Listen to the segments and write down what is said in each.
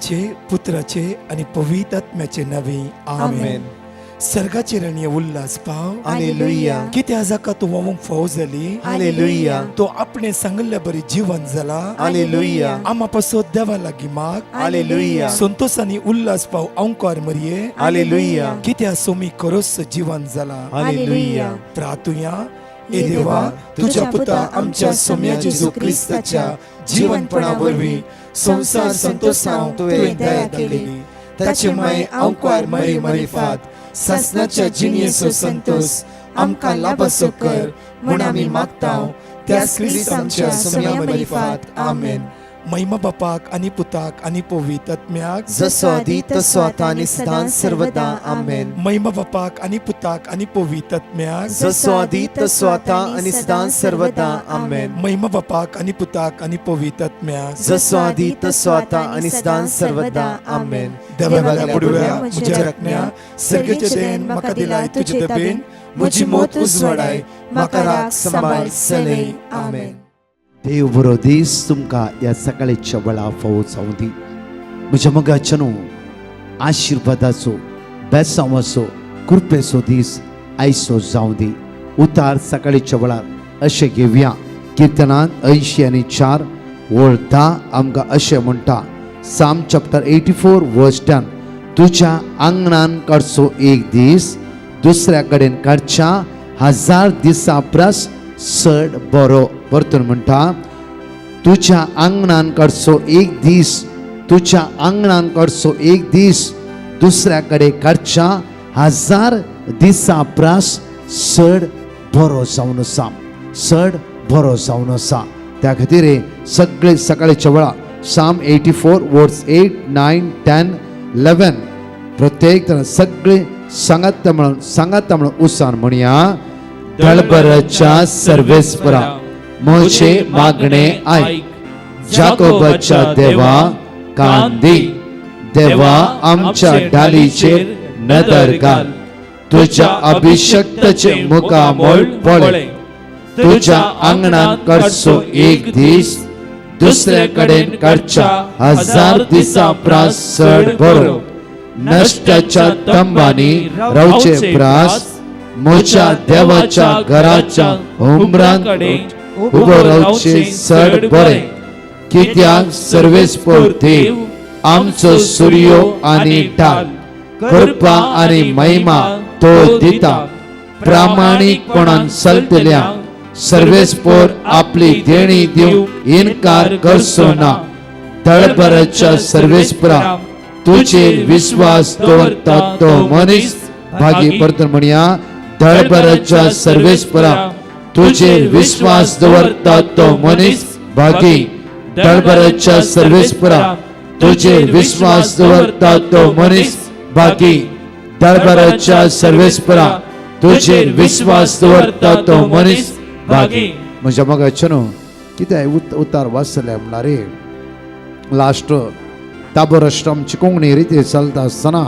पित्याचे, पुत्राचे आणि पवित्र आत्म्याचे नवे आमेन. सर्गाचे रणीय उल्हास पाव हालेलुया. किती आजाका तो वमूक फौज झाली हालेलुया. तो आपणे सांगल्या बरी जीवन झाला हालेलुया. आम्हापासून देवा लागी माग हालेलुया. संतोष आणि उल्हास पाव अंकार मरिये हालेलुया. कित्या सोमी करोस जीवन झाला हालेलुया. प्रार्थुया ए देवा तुझ्या पुता आमच्या सोम्या जेजू ख्रिस्ताच्या जीवनपणावरवी संसार संतोषांव तुवें दया केली ताचे माय अंकार मरी मरिफात ससनाच्या जिनियेचो संतोष आमकां लाभसो कर म्हूण आमी मागतांव त्या ख्रिस्त आमच्या सोम्या मरिफात आमेन. महिमा बापाक आणि पुताक आणि पवित्र आत्म्याक जसो आदी तसो आता आणि सदां सर्वदा आमेन. महिमा बापाक आणि पुताक आणि पवित्र आत्म्याक जसो आदी तसो आता आणि सदां सर्वदा आमेन. महिमा बापाक आणि पुताक आणि पवित्र आत्म्याक जसो आदी तसो आता आणि सदां सर्वदा आमेन. देवाला पुडव्या म्हज्या रत्न्या सर्गेचे देन म्हाका दिलाय तुजे दबेन म्हजी मोत उजवाडाय म्हाका राख सांबाळ सलय आमेन. देव बरो दीस तुमकां ह्या सकाळच्या वेळा फावो जावं दी. म्हज्या मोगाच्यानो आशिर्वादाचो बेसांवाचो कृपेचो दीस आयचो जावं दी. उतार सकाळच्या वेळार अशें घेवया. किर्तनांत 84 वळ 10 आमकां अशें म्हणटा. साम चॅप्टर 84 वर्स 10 तुज्या आंगणान काडचो एक दीस दुसऱ्या कडेन काडच्या 1000 दिसां परस चड बरो. परतून म्हणटा तुझ्या आंगणान काडचो एक दीस तुझ्या आंगणान काडचो एक दीस दुसऱ्या कडेन काडच्या 1000 दिसां परस चड बरो जावन आसा. चड बरो जावन आसा. त्या खातीर सगळे सकाळच्या वेळा साम 84 वर्स 8, 9, 10, 11 प्रत्येक जण सगळे सांगात म्हणून उत्साहान म्हणया. दळबराच्या सर्वेस्परा मोचे मागणे ऐक. जाकोबाच्या देवा कांदी देवा आमच्या डालीचेर नदर घाल. तुझ्या अभिषक्ताचे मुखामोल पळे. तुझ्या आंगणान काडचो एक दीस दुसऱ्या कडेन काडच्या 1000 दिसां परस चड बरो. नश्टाच्या तंबांनी रावचे प्रास मोच्या देवाच्या घराच्या उंबरांत उबो रावचे चड बरे. कित्याक सर्वेस्पर देव आमचो सूर्यो आनी ढाल कृपा आनी महिमा तो दिता. प्रामाणीकपणान चलतल्या सर्वेस्पर आपली देणी दिवंक इन्कार करचो ना. तळबराच्या सर्वेस्परा तुजेर विश्वास दवरता तो मनीस भागी. परतून म्हणया तळबराच्या सर्वेस्परा तुजेर विश्वास दवरता तो मनीस भागी. तळबराच्या सर्वेस्परा तुजेर विश्वास दवरता तो मनीस भागी. तळबराच्या सर्वेस्परा तुजेर विश्वास दवरता तो मनीस भागी. म्हज्या मोगाच्यानो कितें उतार वाचले म्हणल्यार लास्ट ताबोर आश्रमची कोंकणी रिती चलता आसतना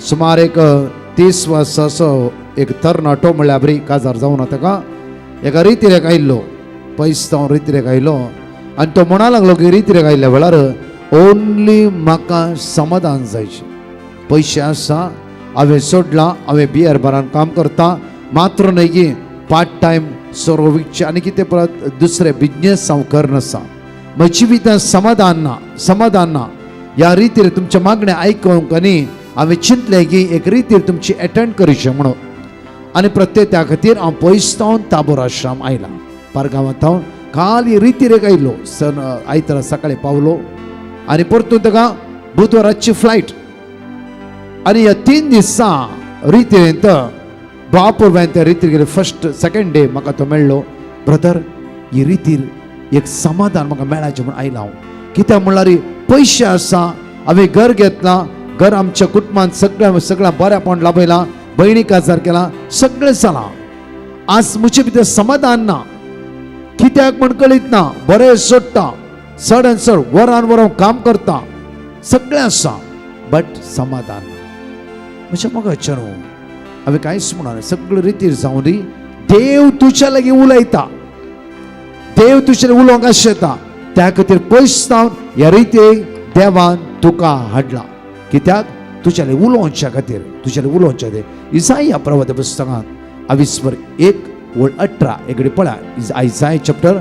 सुमार एक 30 वर्साचो एक तरणाटो म्हणल्यार बरी काजार जावन ताका एका रितीरेक आयिल्लो. पयस जावन रितीरेक आयिल्लो आनी तो म्हणा लागलो की रितीरेक आयिल्ल्या वेळार ओन्ली म्हाका समाधान जायचें. पयशे आसा हांवें सोडलां. हांवें बियर बारान काम करता मात्र न्हय की पार्ट टायम सोरो विकचें आनी कितें परत दुसरे बिजनेस हांव करनासा. म्हज्या जिवितांत समाधान ना. ह्या रितीर तुमचे मागणें आयकूंक आनी हांवें चिंतलें की एक रितीर तुमची एटेंड करचें म्हणून. आनी प्रत्येक त्या खातीर हांव पयस जावन ताबोर आश्रम आयलां. पारगांवांत हांव काल ही रितीरेक आयिल्लो. आयतारा सकाळीं पावलो आनी परतून ताका बुधवाराची फ्लायट. आनी ह्या 3 दिसां रितीरेंत बापूर त्या रितीर गेले. फर्स्ट सेकंड डे म्हाका तो मेळ्ळो. ब्रदर ही रितीर एक समाधान म्हाका मेळाचें म्हूण आयलां हांव. कित्याक म्हणल्यार पयशे आसा. हांवें घर घेतलां. घर आमच्या कुटुंबांत सगळ्या बऱ्यापण लाभयलां. भयणी काजार केला. सगळें जालां. आज म्हजे भितर समाधान ना. कित्याक म्हण कळीत ना. बरें सोडटा चड आनी चड वरान वरां काम करता सगळें आसा बट समाधान ना. म्हज्या मोगाच्यानो हांवें कांयच म्हणना. सगळे रितीर जावन दी. देव तुज्या लागीं उलयता. देव तुजेर उलोवंक आशेता. त्या खातीर पयस जावन ह्या रितीक देवान तुका हाडला कित्याक तुझ्याले उलोवच्या खातीर तुझ्याले उलोवच्या खातीर इसाया प्रवाद पुस्तकांत 21:1-18 एकडे पळा आयसाया चॅप्टर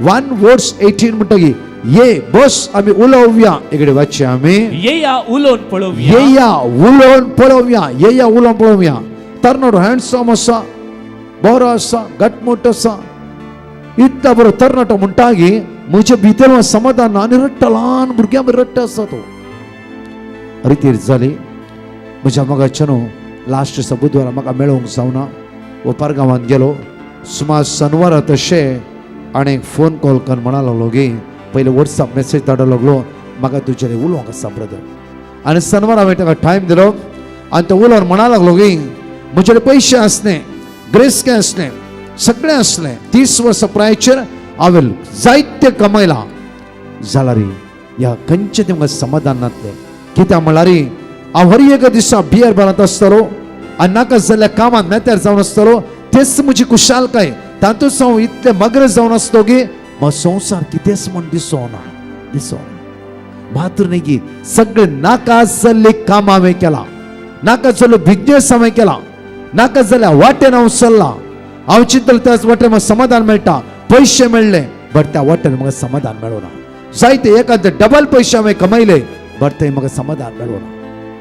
1:18 म्हणटगी ये बस आम्ही उलोवया एकडे वाचया आम्ही येया उलोवन पळोवया येया उलोवन पळोवया येया उलोवन पळोवया तरणाटो हँडसम आसा बरो आसा घटमूट आसा इतलो बरो तरणाटो म्हणटागी म्हज्या भितर समाधान आनी रडटा ल्हान भुरग्यां बी रडटा आसा तो रितीर जाली म्हज्या मगाच्या न्हू लास्ट दिसा बुधवारा म्हाका मेळोवंक जावना वो पारगांवांत गेलो सुमार शनवारा तशे आनी फोन कॉल कर म्हणा लागलो गे पयले वॉट्सअप मेसेज धाडूंक लागलो म्हाका तुजेले उलोवंक आसा ब्रदर आनी शनवारा हांवें ताका टायम दिलो आनी तो उलोवन म्हणा लागलो गे म्हजेले पयशे आसले ग्रेस्के आसले सगळें आसलें 30 वर्सां प्रायचेर हांवें जायते कमयलां जाल्यार ह्या खंयचे तुमकां समाधान नातलें कित्याक म्हळ्यार हांव हर एक दिसा बियर बारात आसतलो आनी नाका जाल्ल्या कामांत मेतेर जावन आसतलो तेच म्हजी खुशालकाय तातूंत हांव इतले मग्न जावन आसलो की म्हजो संवसार कितेंच म्हण दिसोना मात्र न्ही की सगळे नाका जाल्ली काम हांवें केलां नाका जाल्लो बिझनेस हांवें केला नाका जाल्या वाटेन हांव चल्लां हांव चिंतलें त्याच वाटेन म्हाका समाधान मेळटा पयशे मेळ्ळे बट त्या वाटेन म्हाका समाधान मेळोना जायते एखादे डबल पयशे हांवें कमयले बट थंय म्हाका समाधान मेळोना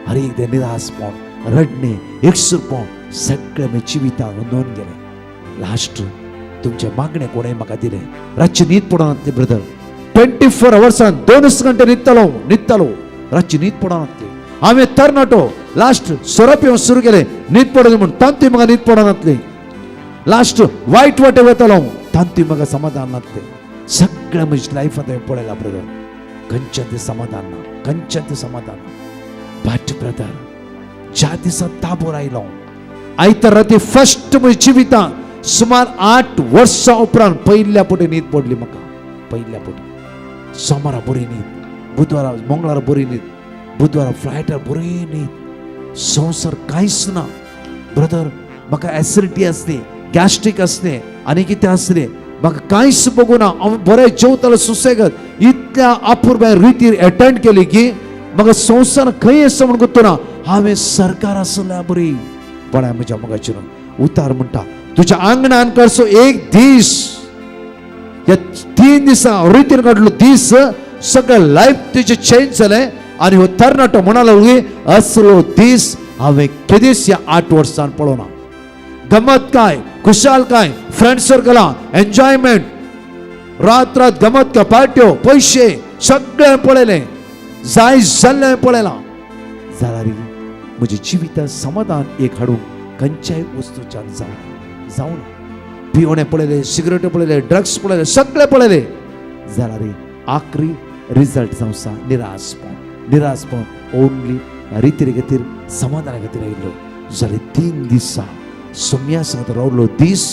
हर एकदां निराशपण रडणे एकसुरपण सगळें म्हज्या जिवितांत नोंद गेलें लास्ट तुमचे मागणे कोणें म्हाका दिले रातची न्हीद पडनातली ब्रदर 24 आवर्सान 2 घंटे न्हिदतालो रातची न्हीद पडनातली हांवें तरणाटो लास्ट सोरोप येवंक सुरू केलें न्हीद पडली म्हूण तांतूय म्हाका न्हीद पडनातली लास्ट वायट वाटे वतालो तांतूय म्हाका समाधान नातलें सगळ्या म्हज्या लायफांत हांवें पळयलां ब्रदर खंयचें तें समाधान ना खंयचें तें समाधान ना बट ब्रदर ज्या दिसा ताबोर आयलो आयतार राती फर्स्ट म्हज्या जिवितांत सुमार 8 वर्सां उपरांत पयल्या फावटी न्हीद पडली म्हाका पयल्या फावटी सोमारा बरी न्हीद बुधवारा मंगळारा बरी न्हीद बुधवारा फ्लायटार बरी न्हीद संवसार कांयच ना ब्रदर म्हाका एसिडिटी आसली गॅस्ट्रीक असलें आनी कितें आसलें म्हाका कांयच बगुना हांव बरें जेवतालो सुसेगत इतल्या अपूर्व रितीर अटेंड केली की म्हाका संवसार खंय आसा म्हूण गुंतूना हांवें सरकार आसल्या बरी पळय म्हज्या मोगाचेर उतार म्हणटा तुज्या आंगणान करचो एक दीस या 3 दिसां रितीन काडलो दीस सगळें लायफ तुजें चेंज जालें आनी हो तरणाटो म्हणालो असलो दीस हांवें केदीस ह्या 8 वर्सांत पळोवना गमत काय खुशाल काय फ्रेंड सर्कलां एन्जॉयमेंट रात गमत काय पार्ट्यो पयशे सगळें पळयलें जाय जाल्लें पळयलां जाल्यार म्हज्या जिवितांत समाधान एक हाडूंक खंयच्याय वस्तूच्यान जावं पिवणे पळयले सिगरेट पळयले ड्रग्स पळयले सगळे पळयले जाल्यार आखरी रिजल्ट जावं निराशपण ओन्ली रिती खातीर समाधाना खातीर आयिल्लो जाल्यार 3 दिसां सोम्या सांगता रावलो दीस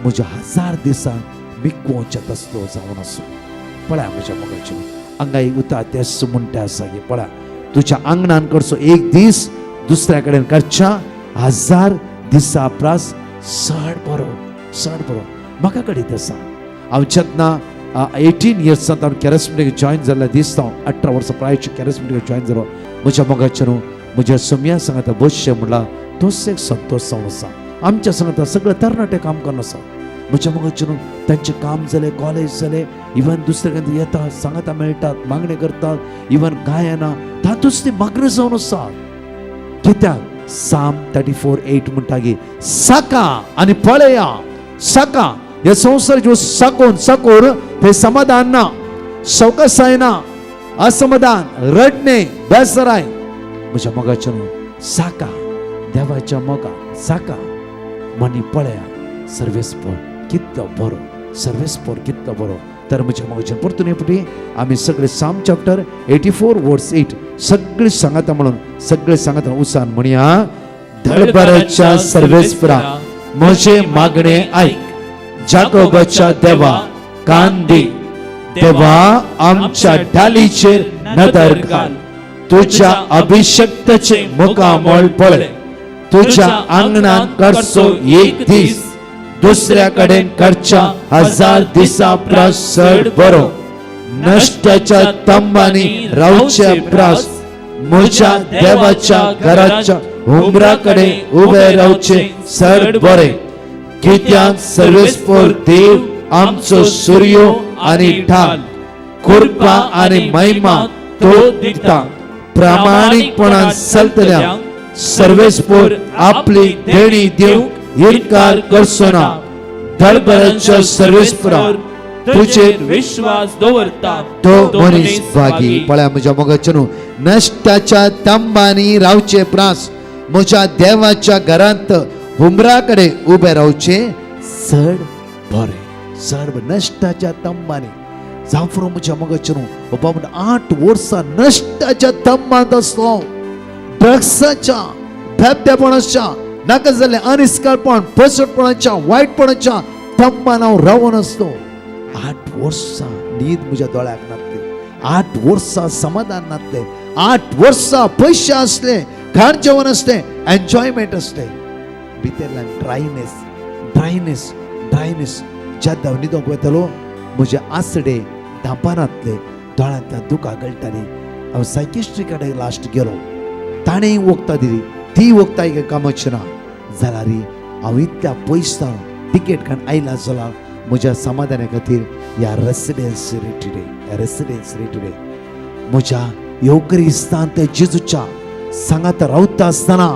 म्हज्या 1000 दिसां मिकवोच्या तसलो जावन आसूं पळय म्हज्या मोगाचेर आंगाई उता तेच म्हणटा आसा की पळय तुज्या आंगणान करचो एक दीस दुसऱ्या कडेन करच्या 1000 दिसां प्रास चड बरो म्हाका कळीत आसा हांव जेन्ना 18 इयर्सांत हांव कॅरिस्मेटीक जॉयन जाल्ल्या दिसता 18 वर्सां प्रायची कॅरिस्मेटीक जॉयन जालो म्हज्या मोगाचेर म्हज्या सोम्या सांगता बसचें म्हणला तोच एक संतोश जावन आसा आमच्या सांगता सगळे तरणाटे काम करून आसा म्हज्या मोगाचेर तांचें काम जालें कॉलेज जालें इवन दुसरे कडेन येतात सांगता मेळटात मागणे करतात इवन गायना तातूंच ती मग्न जावन आसात कित्याक साम 34:8 म्हणटा की साका आनी पळया साका हे संवसार साकोन ते समाधान ना सवकासाय ना असमाधान रडणे बेसराय म्हज्या मोगाचेर साका देवाच्या मोगा साका मनी पळया सर्वेस्पर कितलो बरो तर म्हज्या मोगाचेर परतून फावटी आमी सगळे साम चॅप्टर 84:8 सगळे सांगता म्हणून सगळे सांगता उसान म्हणया धडबराच्या सर्वेस्परा म्हजे मागणे आयक जाकोबाच्या देवा कान दे देवा आमच्या ढालीचेर नदर घाल तुझ्या अभिषक्ताचे मुखामोल पळय तुझ्या आंगणान करचो एक दीस दुसऱ्या कडेन करच्या 1000 दिसां प्रास चड बरो नष्टाच्या तंबानी रावचे प्रास म्हज्या देवाच्या घराच्या उंबराकडे उभे रावचे चड बरे कित्याक सर्वेस्पर देव आमचो सूर्य आनी ढाल कृपा आनी महिमा तो दिता प्रामाणिकपणान चलतल्यांक सर्वेस्पर आपली देणी दिवंक इन्कार करचो ना दळबऱ्याच्या सर्वेस्पराक तुजेर विश्वास दवरता तो मनीस भागी पळया म्हज्या मोगाचें नश्टाच्या तंबानी रावचे प्रास म्हज्या देवाच्या घरांत हुमराकडे उबे रावचे चड बरे चड नश्टाच्या तंबानी जावं म्हज्या मोगाचें बाबा म्हणटा 8 वर्सां नश्टाच्या तंबांत आसलो ड्रग्साच्या भेबदेपणाच्या नाका जाल्ले अनिस्कारपण पसटपणाच्या वायटपणाच्या तंबान हांव रावून आसलो 8 वर्सां न्हीद म्हज्या दोळ्याक नासले 8 वर्सां समाधान नासले 8 वर्सां पयशे असले घाण जेवण असले एन्जॉयमेंट असले भितरल्यान ड्रायनेस ज्या न्हिदोंक वयतालो म्हजे आसडे धांपानातले दोळ्यांतल्यान दुकां गळटाली हांव सायकिस्ट्री कडेन लास्ट गेलो ताणें वखदां दिली ती वखदां कामाची ना जाल्यार हांव इतल्या पयसां टिकेट काडून आयला जाल्यार म्हज्या समाधाना खातीर ह्या रेसिडेन्सी टुडे म्हज्या योगरिस्तांत जेजूच्या सांगात रावता आसतना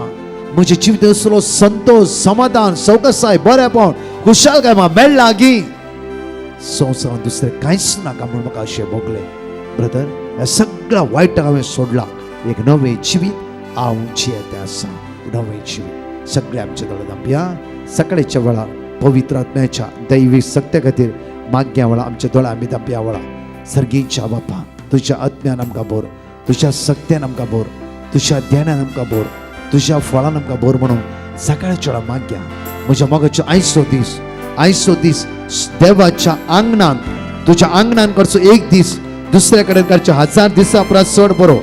म्हज्या जिवितांत असलो संतोष समाधान सवकासाय बरेपण खुशालकाय म्हाका मेळ्ळा गी संवसारांत दुसरें कांयच नाका म्हूण म्हाका अशें भोगलें ब्रदर ह्या सगळ्या वायटाक हांवें सोडलां एक नवें जिवीत हांव जियेतें आसा नवें जिवीत सगळे आमचे दोळे धांपया सकाळच्या वेळार पवित्र आत्म्याच्या दैवीक सक्ते खातीर मागया वेळा आमच्या दोळ्या आमी धांपया वेळा सर्गीच्या बापा तुज्या आत्म्यान आमकां भर तुज्या सक्त्यान आमकां भर तुज्या ध्यानान आमकां भर तुज्या फळान आमकां भर म्हणून सकाळच्या वेळा मागया म्हज्या मोगाचो आयचो दीस देवाच्या आंगणान तुज्या आंगणान करचो एक दीस दुसरे कडेन करचे 1000 दिसां परस चड बरो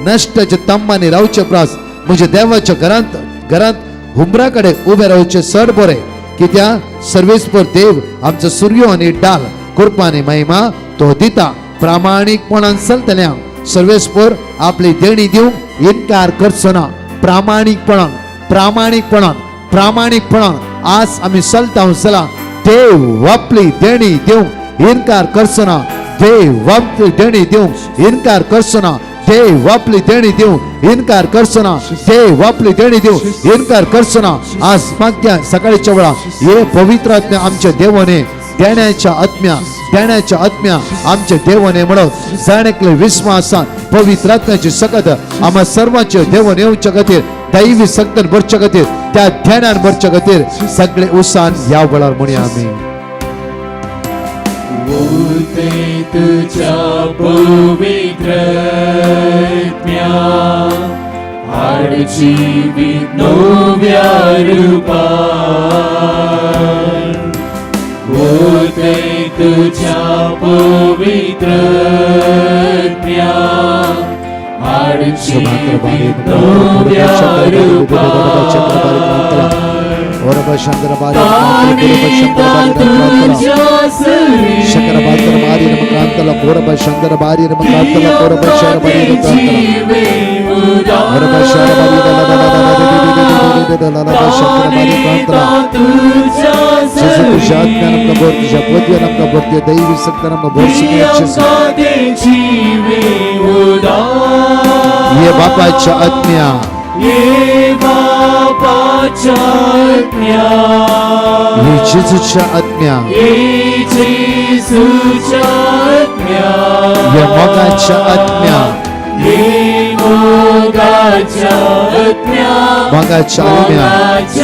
नश्टाच्या तंबानी रावचे प्रास म्हज्या देवाच्या घरांत हुमरा कडेन उबे रावचे चड बरे कित्याक सर्वेस्पर देव आमचो सूर्य आनी ढाल कृपा आनी महिमा तो दिता प्रामाणिकपणान चलतल्यांक सर्वेस्पर आपली देणी दिवंक इन्कार करचो ना प्रामाणिकपणान आज आमी चलता चला देव आपली देणी दिवंक इन्कार करचो ना देव आपली देणी दिवंक इन्कार करचो ना देव आपली देणी दिवंक इन्कार करचो ना देव आपली देणी दिवंक इन्कार करचो ना आज मागया सकाळच्या वेळा हे पवित्र आत्म्या आमच्या देवाने देण्याच्या आत्म्या आमच्या देवाने म्हणून जाणेकले विश्वासान पवित्र आत्म्याची सकत आम्हा सर्वांचे देवाने येवच्या खातीर दैवी सक्तन भरच्या खातीर त्या ध्यानान भरच्या खातीर सगळे उसान ह्या वेळार म्हणया आमी तुझ्या पवित्र हाड जीवित नव्या रूपान होते तुझ्या पवित्र हाड जीवित नव्या रूपान और बशंदर बारी शकर बातर बारी नमकांतला कोर बशंदर बारी नमकांतला कोर बशर बारी नमकांतला और बशर बारी कांतला जैसे तुझ्या आत्म्यानं का बोर तुझ्या पदव्यानं का बोर ते दैवी सक्तानं का बोर ये बापाच्या आत्म्या ये बापाच्या आत्म्या ये जेजूच्या आत्म्या ये जेजूच्या आत्म्या ये मोगाच्या आत्म्या ये मोगाच्या आत्म्या मोगाच्या आत्म्या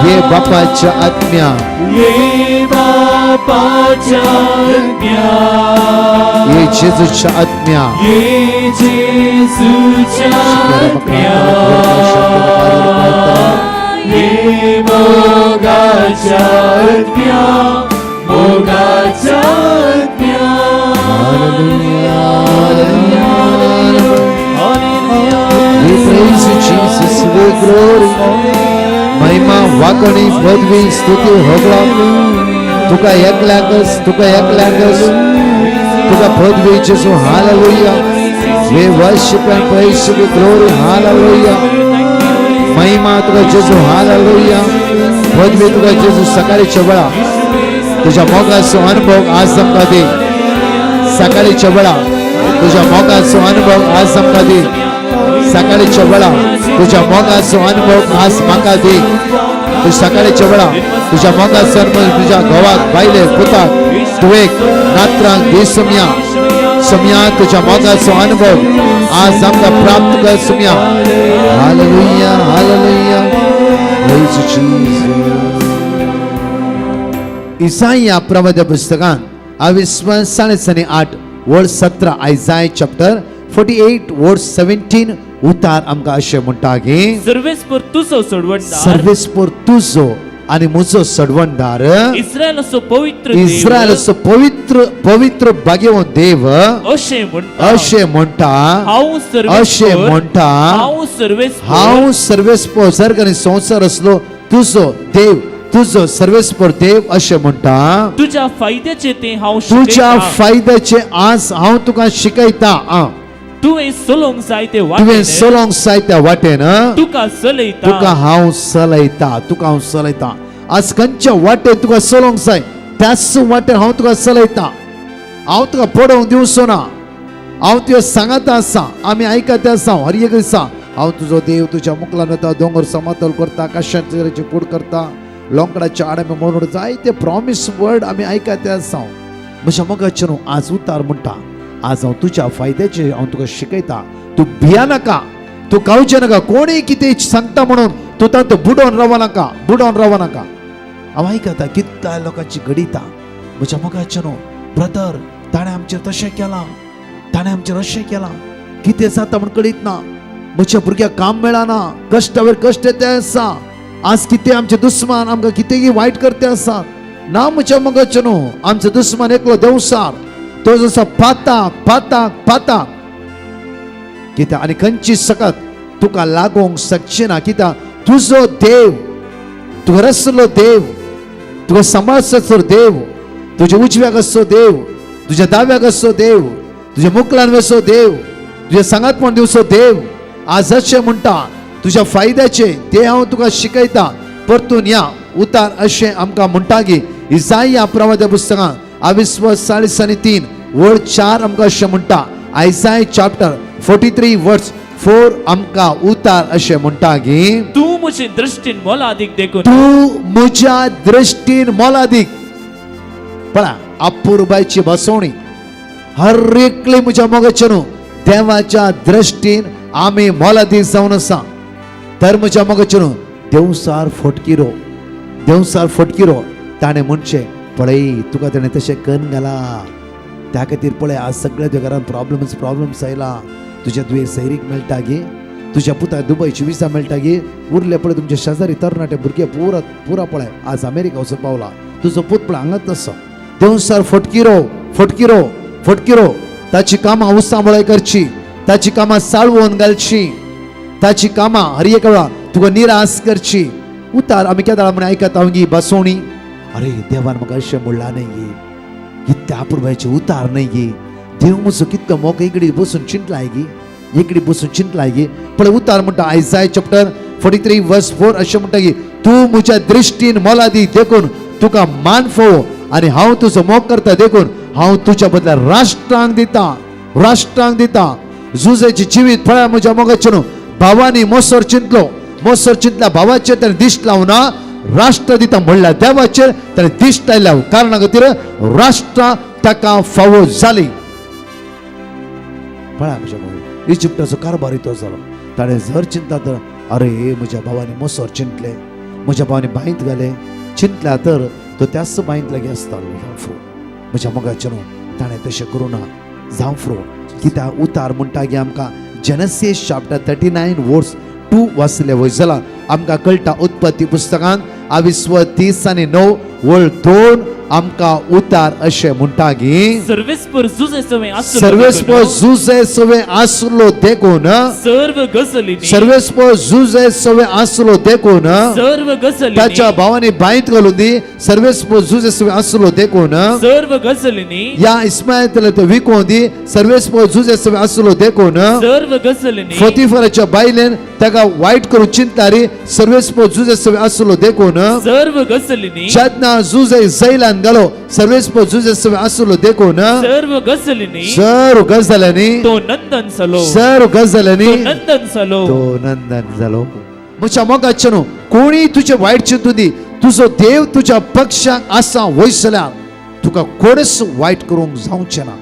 ये बापाच्या आत्म्या ये बापाच्या आत्म्या ये जेजूच्या आत्म्या ये जेजूच्या आत्म्या ये मोगाच्या आत्म्या मोगाच्या आत्म्या We praise you, Jesus. We glory. महिमा वाकणी पदवी स्तुती होगळा तुका एकल्याकच तुका पदवी जेजू hallelujah we worship and praise you glory hallelujah महिमा तुका जेजू हालेलुया पदवी तुका जेजू सकाळीच्या वेळा तुझ्या मोगाचो अनुभव आज आमकां दे सकाळीच्या वेळा तुझ्या मोगाचो अनुभव आज आमकां दे सकाळीच्या वेळा तुझ्या मोगाचो अनुभव आज म्हाका दे तू सकाळीच्या वेळा तुझ्या मोगाचो अनुभव तुझ्या घोवाक बायले पुताक तुवेक नात्रांक दे समया तुझ्या मोगाचो अनुभव आज आमकां प्राप्त कर समया hallelujah hallelujah praise you Jesus Isaiah प्रवाद्या पुस्तकान 28 वर्ड 17 आयजाय चॅप्टर 48 वर्ड 17 उतार आमकां अशें म्हणटा की सर्वेस्पर तुजो सोडवणदार सर्वेस्पर तुजो आणि म्हजो सडवणदार इस्रायलाचो पवित्र इस्रायलाचो पवित्र भाग्यवान देव अशें म्हणटा हांव सर्वेस्पर सर्ग आनी संवसार असलो तुजो सर्वेस्पर देव अशें म्हणटा तुझ्या फायद्याचे ते हांव तुझ्या फायद्याचे आज हांव तुका शिकयता तुवें सोलोंक जाय त्या वाटेन तुका हांव चलयता आज खंयच्या वाटेन तुका चलोंक जाय त्याच वाटेन हांव तुका चलयता हांव तुका पडोवंक दिवचो ना हांव तुवें सांगता आसा आमी आयकता आसा हर एक दिसा हांव तुजो देव तुज्या मुखलान येता दोंगर समतल करता काश्यांचें पूड करता लोंकडाच्या आडमे म्हणून जायते प्रॉमिस वर्ड आमी आयकता आसा म्हज्या मोगाचें न्हू आज उतार म्हणटा आज हांव तुज्या फायद्याचे हांव तुका शिकयता तूं भिया नाका तूं कावचें नाका कोणीय कितें सांगता म्हणून तूं तांत बुडोवन रावना नाका हांव आयकता कितल्या लोकांची घडिता म्हज्या मोगाचें न्हू ब्रदर ताणें आमचेर तशें केलां कितें जाता म्हण कळीत ना म्हज्या भुरग्याक काम मेळना कश्टावर कश्ट येते आसा आज कितें आमचे दुस्मान आमकां कितेंय वायट करते आसा ना म्हज्या मोगाचें न्हू आमचो दुस्मान एकलो देवसार तो जसो पाताक कित्याक आनी खंयची सकत तुका लागोंक शकची ना कित्याक तुजो देव तुका रचलो देव तुका सांबाळसो देव तुज्या उजव्याक असो देव तुज्या दाव्याक असो देव तुज्या मुखलान वसो देव तुज्या सांगातपण दिवचो देव आज अशें म्हणटा तुज्या फायद्याचे ते हांव तुका शिकयता परतून या उतार अशें आमकां म्हणटा की इसाया प्रवाद्या पुस्तकान 23 वर्ड 4 आमकां अशें म्हणटा आयसाय चॅप्टर 43 वर्स 4 आमकां उतार अशें म्हणटा की तूं म्हजे दृश्टीन मोलादीक देखून पळा अपुरबायची बसवणी हर एकली म्हज्या मोगाचें न्हू देवाच्या दृश्टीन आमी मोलादीक जावन आसा तर म्हज्या मोगाचें न्हू देवसार फटकिरो ताणें म्हणचें पळय तुका ताणें तशें करून घाला त्या खातीर पळय आज सगळ्या तुज्या घरांत प्रॉब्लेम्स आयला तुज्या तुवें सैरीक मेळटा गे तुज्या पुताक दुबयची विसा मेळटा गे उरले पळय तुमचे शेजारी तरणाटे भुरगे पुरा पळय आज अमेरिका वचून पावला तुजो पूत पळय हांगाच आसा देवसार फटकिरो ताची कामां उसांबळाय करची ताची कामां साळवून घालची ताची कामां हर एक वेळा तुका निराश करची उतार आमी केदाळ म्हण आयकता हांव बसोवणी अरे देवान म्हाका अशें म्हणला नाही गे कितें अपुरबायचे उतार नाही गे देव म्हजो कितलो मोग इकडे बसून चिंतलाय गे पळय उतार म्हणटा आयसाय चॅप्टर 43 वर्स 4 अशें म्हणटा की तूं म्हज्या दृश्टीन मोलादी देखून तुका मान फोव आनी हांव तुजो मोग करता देखून हांव तुज्या बदला राष्ट्रांक दिता जुजेची जिवीत पळय म्हज्या मोगाचें न्हू भावानी मोसोर चिंतल्या भावाचेर ताणें दिश्ट लावना राष्ट्र दिता म्हणल्यार देवाचेर ताणें दिश्ट लायल्या कारणा खातीर राष्ट्रां ताका फावो जाली पळय म्हज्या भावा इजिप्टाचो कारभार तो जालो ताणें जर चिंता तर अरे म्हज्या भावानी मोसोर चिंतले म्हज्या भावानी बांयत घाले चिंतल्या तर तो त्याच बांयत लागीं आसतालो जावफ्रो म्हज्या मोगाचें न्हू ताणें तशें करूं ना जावफ्रो कित्याक उतार म्हणटा की आमकां जेनेसीस चॅप्टर 39 वर्स 2 वाचले वय जाल्यार आमकां कळटा उत्पत्ती पुस्तकान 23 29 वळ 2 आमकां उतार अशें म्हणटा की सर्वेस्पर जुजे सवे आसलो सर्वेस्पो देखून, जुजे सवे आसलो देखून सर्व गजालींनी सर्वेस्पो जुजे सवे आसलो देखून सर्व गजालींनी ताच्या भावाने बांयत घालून दी सर्वेस्पो जुजे सवे आसलो देखून सर्व गजालींनी या इस्माएल ते विकोन दी सर्वेस्पो जुजे सवे आसलो देखून सर्व गजालींनी फोतिफराच्या बायलेन ताका वायट करून चिंतणारी सर्वेस्पो जुजे सवे आसलो देखून सर्व गजालींनी जेन्ना जुजे जैलान घालो सर्वेस्पो जुजे सवे आसलो देखून सर्व गजालींनी सर्व गजाल्यांनी तो नंदन जालो सर्व गजाल्यांनी तो नंदन जालो तो नंदन जालो. म्हज्या मोगाचे न्हू कोणी तुझे वायट चिंतू दी तुजो देव तुझ्या पक्षाक आसा वयस जाल्यार तुका कोणच वायट करूंक जावचें ना.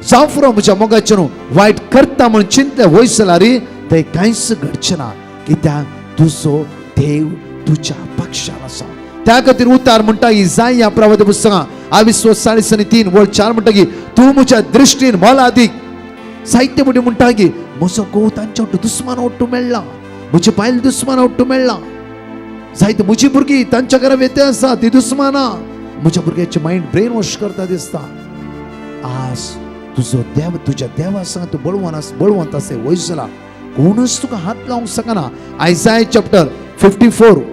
जावं फुरो म्हज्या मोगाचे न्हू वायट करता म्हण चिंतले वयस जाल्यार थंय कांयच घडचें ना कित्याक तुजो देव तुझ्या पक्षान आसा. त्या खातीर उतार म्हणटा की जाय या प्रवाद पुस्तकां 22:3 वळ 4 म्हणटा की तूं म्हज्या दृश्टीन मोलादीक साहित्य म्हणटा की म्हजो घोव तांच्या दुस्मान ओट्टू मेळ्ळा म्हजी बायल दुस्मान ओट्टू मेळ्ळा जायते म्हजी भुरगीं तांच्या घरा वेते आसा ती दुस्माना म्हज्या भुरग्याचे मायंड ब्रेन वॉश करता दिसता. आज तुजो देव तुज्या देवा सांग तूं बळवंत आसा वयस जाला कोणूच तुका हात लावंक शकना. आयसाया चॅप्टर 54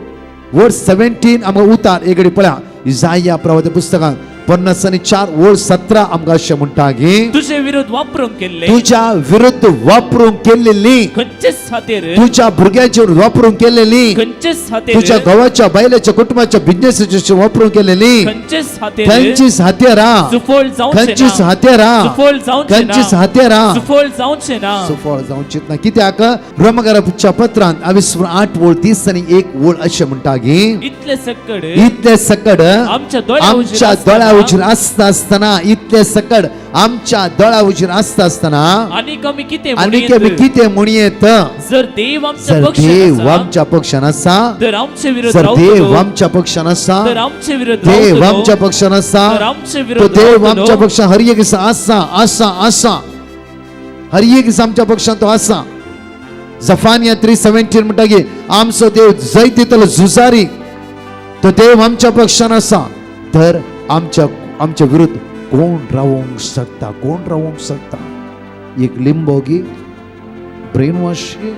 वर्स 17 आमकां उतार एक पळया इसाया प्रवाद पुस्तकांत 54 वर्स 17 आमकां अशें म्हणटा की तुझे विरोध वापरून केल्ले तुझ्या विरुद्ध वापरून केलेली खंयचेच हातेर तुझ्या भुरग्याचेर वापरून केलेली खंयचेच हातेर तुझ्या गावाच्या बायलाच्या कुटुंबाच्या बिझनेसचेर वापरून केलेली खंयचेच हातेर खंयचीच हात्यारा सुफळ जावचें खंयचीच ना हात्यारा सुफळ जावचें खंयचीच ना हात्यारा सुफळ जावचें ना सुफळ जावचीत ना. कित्याक रोमकाराच्या पत्रांत 28 वळ 30 आनी 1 वळ अशें म्हणटा की इतले सकड इतले सकड आमच्या दोळ्या उजेर आसता आसतना इतले सकड आमच्या दोळ्या उजेर आसता आसतना आणि कमी कितें आनी म्हणयेत कितें म्हणयेत जर देव आमच्या जर देव पक्षान आसा आमच्या पक्षान आसा तर आमचे विरोध जर देव रावतलो आमच्या पक्षान आसा तर आमचे विरोध देव रावतलो आमच्या पक्षान आसा तर आमचे तो विरोध देव रावतलो आमच्या पक्षान हर एक दिसा आसा आसा आसा हर एक दिसा आमच्या पक्षान तो आसा. जफानिया 3:17 म्हणटा की आमचो देव जय दितलो झुजारी तो देव आमच्या पक्षान आसा तर आमच्या विरुद्ध कोण रावूंक शकता कोण रावूंक शकता. एक लिंबो गे ब्रेन वॉश गे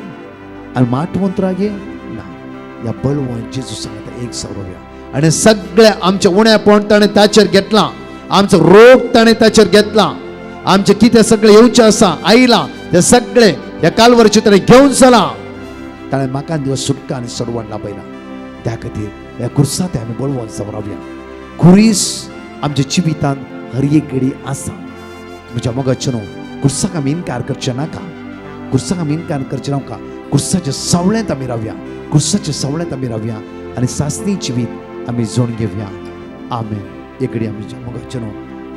आनी माटमंत्रा गे ना ह्या बळवंत जेजू सांगता एक सरोव्या आनी सगळे आमच्या उण्यापण ताणें ताचेर घेतला आमचो रोग ताणें ताचेर घेतला आमचे कितें सगळे येवचें आसा आयला ते सगळे ह्या कालवारचे ताणें घेवन चला ताणें म्हाका दिवस सुटका आनी सोडवण लाभयला. त्या खातीर ह्या कुर्सांत आमी बळवंत जावन रावया. खुरीस आमच्या जिवितांत हर एक घडी आसा. म्हज्या मोगाचे न्हू कुर्साक आमी इन्कार करचे नाका कुर्साक आमी इन्कार करचे नाका कुर्साच्या सावळ्यांत आमी रावया कुर्साच्या सावळ्यांत आमी रावया आनी सासणी जिवीत आमी जोड घेवया. आमेन. एक घडी आमी मोगाचे न्हू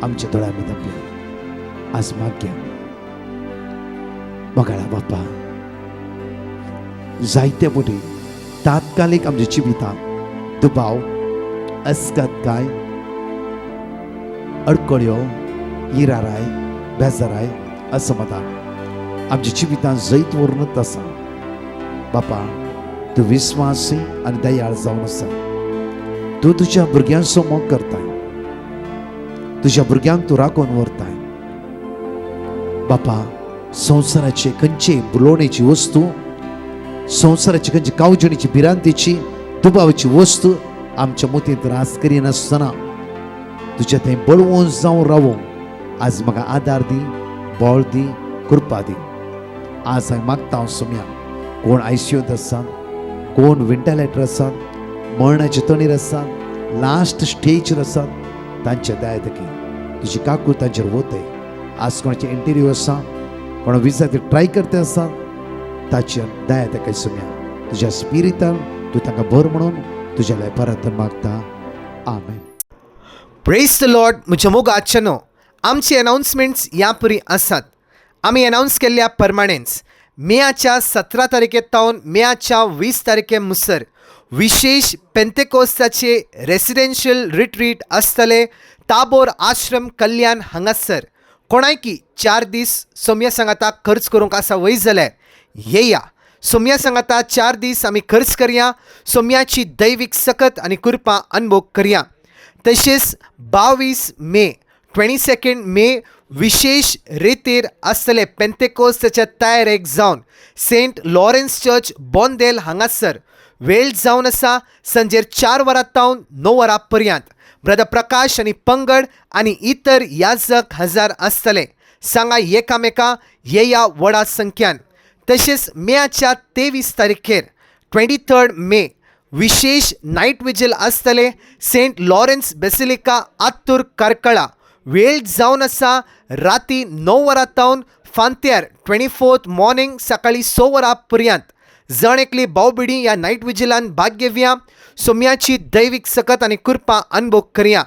आमच्या दोळ्या आमी धांपया. आज मागया मोगाळा बापा जायते पटी तात्कालीक आमच्या जिवितांत दुबाव अस्कतकाय अडकळ्यो इराराय बेजाराय असमाधान आमच्या जिवितांत जैत वरूनच आसा. बापा तूं विस्वासी आनी दयाळ जावन आसा. तूं तुज्या भुरग्यांचो मोग करताय तुज्या भुरग्यांक तूं राखून व्हरताय. बापा संवसाराची खंयची बुलोवणेची वस्तू संवसाराची खंयची कावजणीची भिरांतीची दुबावाची वस्तू आमच्या मोतींत रास करिनासतना तुज्या थंय बळवून जावन रावूंक आज म्हाका आदार दी बळ दी कृपा दी. आज हांव मागता हांव सुम्या कोण आयसीयूत आसात कोण वेंटिलेटर आसात मरणाचे तणीर आसात लास्ट स्टेजीर आसात तांच्या दया देखी तुजी काकू तांचेर वतय. आज कोणाचे इंटरव्यू आसा कोणा विजा ट्राय करते आसात ताचेर दया देखी सुम्या तुज्या स्पिरितान तूं तांकां भर म्हणून तुज्या लेपरांतून मागता. आमेन. Praise the Lord. म्हज्या मोग आजच्यानो आमची अनाउन्समेंट्स ह्या परी आसात. आमी अनाउन्स केल्ल्या प्रमाणेच मेच्या 17 तारखेतावन मेच्या 20 तारखे मुसर विशेष पेंतेकोस्ताचे रेसिडेन्शियल रिट्रीट आसतले ताबोर आश्रम कल्याण हांगासर. कोणायकी 4 दीस सोम्या सांगाता खर्च करूंक आसा वय जाल्यार येया. सोम्या सांगाता 4 दीस आमी खर्च करया, सोम्याची दैवीक सकत आनी कृपा अनुभव करया. तशेंच 22 मे 22 मे विशेष रितीर आसतले पेंतेकोस्ताच्या तयारेक जावन सेंट लॉरेन्स चर्च बोंदेल हांगासर वेळ जावन आसा सांजेर 4 वरां तावन 9 वरां पर्यंत. ब्रदर प्रकाश आनी पंगड आनी इतर याजक हजर आसतले. सांगा एकामेका येया व्हडा संख्यान. तशेंच मेच्या 23 तारखेर 23 मे विशेष नायट विजील आसतले सेंट लॉरेन्स बेसिलिका आत्तूर कारकळा. वेळ जावन आसा राती 9 वरां तावन फांत्यार 24 मॉर्निंग सकाळी 6 वरां पर्यंत. जण एकली भावबिडी ह्या नायट विजिलान भाग घेवया, सोम्याची दैवीक सकत आनी कृपा अनुभव करया.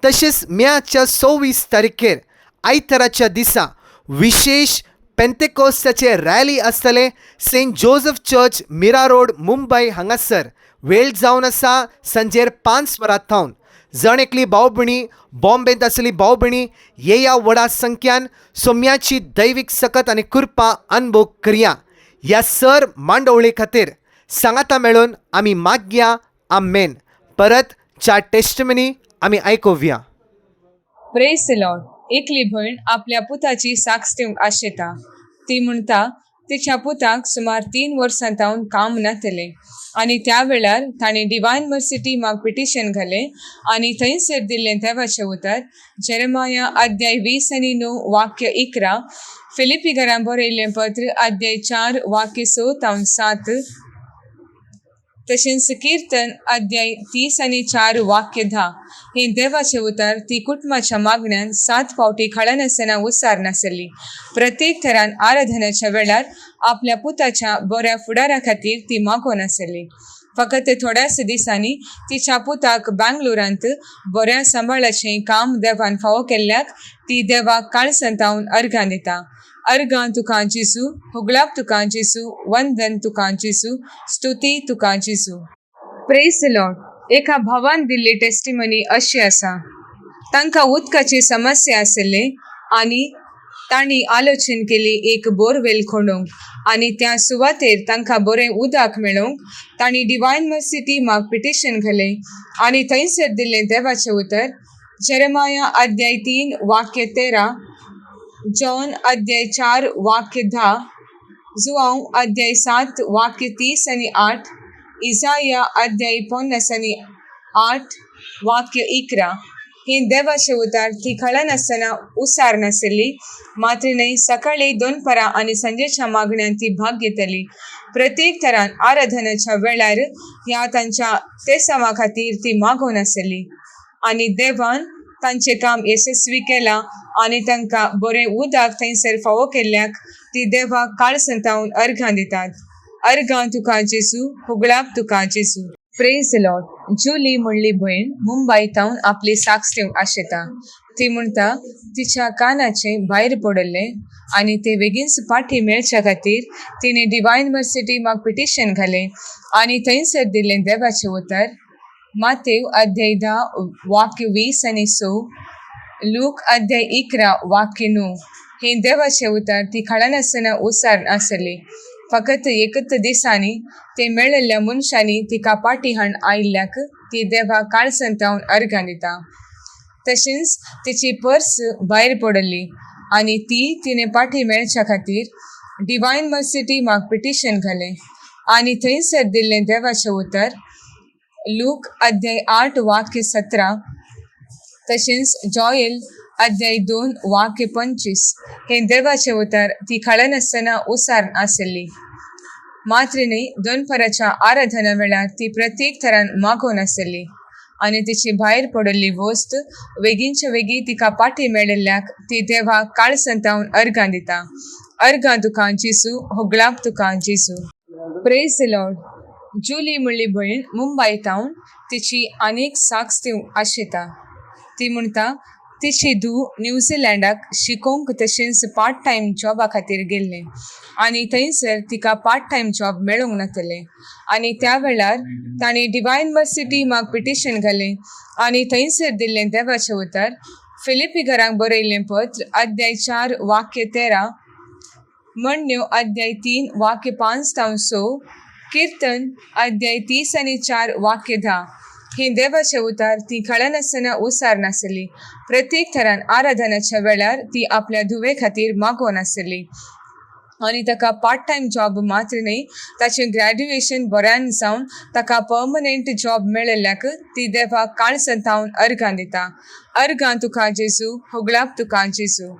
तशेंच मेच्या 26 तारखेर आयताराच्या दिसा विशेष पेंतेकोस्ताचे रॅली आसतले सेंट जोसेफ चर्च मिरा रोड मुंबय हांगासर. वेळ जावन आसा सांजेर 5 वरां थावन. जण एकली भावभणी बॉम्बेंत आसली भावभणी येया व्हडा संख्यान सोम्याची दैवीक सकत आनी कृपा अनुभव करया. ह्या सर मांडवळे खातीर सांगाता मेळून आमी मागया. आमेन. परत 4 टेस्टमनी आमी आयकुया. Praise the Lord. एकली भयण आपल्या पुताची साक्ष दिवंक आशेता. ती म्हणटा तिच्या पुताक सुमार 3 वर्सां तावन काम नातले आनी त्या वेळार ताणें डिवायन मर्सिटी माग पिटिशन घालें आनी थंयसर दिल्लें देवाचें उतर जेरेमाया अध्याय 20 आनी 9 वाक्य 11, फिलिपी घरां बरयल्लें पत्र अध्याय 4 वाक्य 6 तावन 7, तशेंच कीर्तन अध्याय 30 आनी 4 वाक्य 10 हे देवाचे उतर ती कुटुंबाच्या मागण्यान 7 फावटी खळनासतना उसार नासली. प्रत्येक थरान आराधनाच्या वेळार आपल्या पुताच्या बऱ्या फुडारा खातीर ती मागो नासली. फकत थोड्याच दिसांनी तिच्या पुताक बँगलोरांत बऱ्या सांबाळाचें काम देवान फावो केल्ल्याक ती देवाक काळसंतावन अर्घां दिता. अर्घां तुका जेसू, होगलाप तुका जेसू, वंदन तुका जेसू, स्तुती तुका जेसू. Praise the Lord. एका भावान दिल्ली टेस्टिमनी अशी आसा. तांकां उदकाची समस्या आसले आनी तांणी आलोचन केली एक बोरवेल खणूंक आनी त्या सुवातेर तांकां बरें उदक मेळोवंक तांणी डिवायन मर्सिटी माग पिटिशन घालें आनी थंयसर दिल्लें देवाचें उतर जेरेमाया अध्याय 3 वाक्य 13, जॉन अध्याय 4 वाक्य 10, जुआंव अध्याय 7 वाक्य 30 आनी 8, इसाया अध्याय 50 आनी 8 वाक्य 11 हे देवाचे उतार ती खळनासतना उसार नासली. मात्र न्हय सकाळी 2 परां आनी सांजेच्या मागण्यान ती भाग घेतली. प्रत्येक तरान आराधनाच्या वेळार ह्या तांच्या तेसावा खातीर ती मागो नासली आनी देवान तांचें काम यशस्वी केलां आनी तांकां बरें उदक थंयसर फावो केल्ल्याक ती देवाक काळसंतावन अर्घां दितात. अर्घां तुका जेसू, होगलाप तुका जेसू. Praise the Lord. जुली म्हणली भयण मुंबय तावन आपली साक्ष दिवंक आशेता. ती म्हणटा तिच्या कानाचे भायर पडले आनी ते बेगीनच पाठी मेळच्या खातीर तिने डिवायन मर्सिटी माग पिटिशन घालें आनी थंयसर दिल्लें देवाचें उतर मातेव अध्याय 10 वाक्य 20 आनी 6, लूक अध्याय 11 वाक्य 9 हे देवाचें उतर ती खळनासतना उसार आसली. फकत एकच दिसांनी ते मेळिल्ल्या मनशांनी तिका पाठी हाड आयिल्ल्याक ती देवा काळसंतावन अर्घां दिता. तशेंच तिची पर्स भायर पडली आनी ती तिने पाठी मेळच्या खातीर डिवायन मर्सिटी माग पिटिशन घालें आनी थंयसर दिल्लें देवाचें उतर लूक अध्याय 8 वाक्य 17, तशेंच जॉयल अध्याय 2 वाक्य 25 हे देवाचें उतर ती खळनासतना उसार आसली. मात्र न्हय दोनपराच्या आराधना वेळार ती प्रत्येक थरान मागो नासली आनी तिची भायर पडल्ली वस्त वेगीनचे वेगीन तिका पाठी मेळिल्ल्याक ती देवाक काळसंतावन अर्घां दिता. अर्घां तुका जेसू, होगलाप तुका जेसू. Praise the Lord. जुली म्हणली भयण मुंबय तावन तिची आनीक साक्ष दिवंक आशेता. ती म्हणटा तिची धूव न्यूझीलँडाक शिकोवंक तशेंच पार्ट टायम जॉबा खातीर गेल्लें आनी थंयसर तिका पार्ट टायम जॉब मेळूंक नातलें आनी त्या वेळार तांणी डिवायन मर्सिटी माग पिटिशन घालें आनी थंयसर दिल्लें देवाचें उतर फिलिपी घरांक बरयल्लें पत्र अध्याय 4 वाक्य 13, म्हणण्यो अध्याय 3 वाक्य 5 तावन 6, कीर्तन अध्याय 30 आणि 4 वाक्य 10. हे देवाचे उतार ती खळनासतना उसार नासली. प्रत्येक थरान आराधनाच्या वेळार ती आपल्या धुवे खातीर मागोवन आसली. आणि ताका पार्ट टाइम जॉब मात्र न्ही, ताचें ग्रॅज्युएशन बऱ्यान जावन ताका पर्मनंट जॉब मेळिल्ल्याक ती देवाक काळसंतावन अर्गां दिता. अर्गां तुका जेजू, होगळाप तुका जेजू.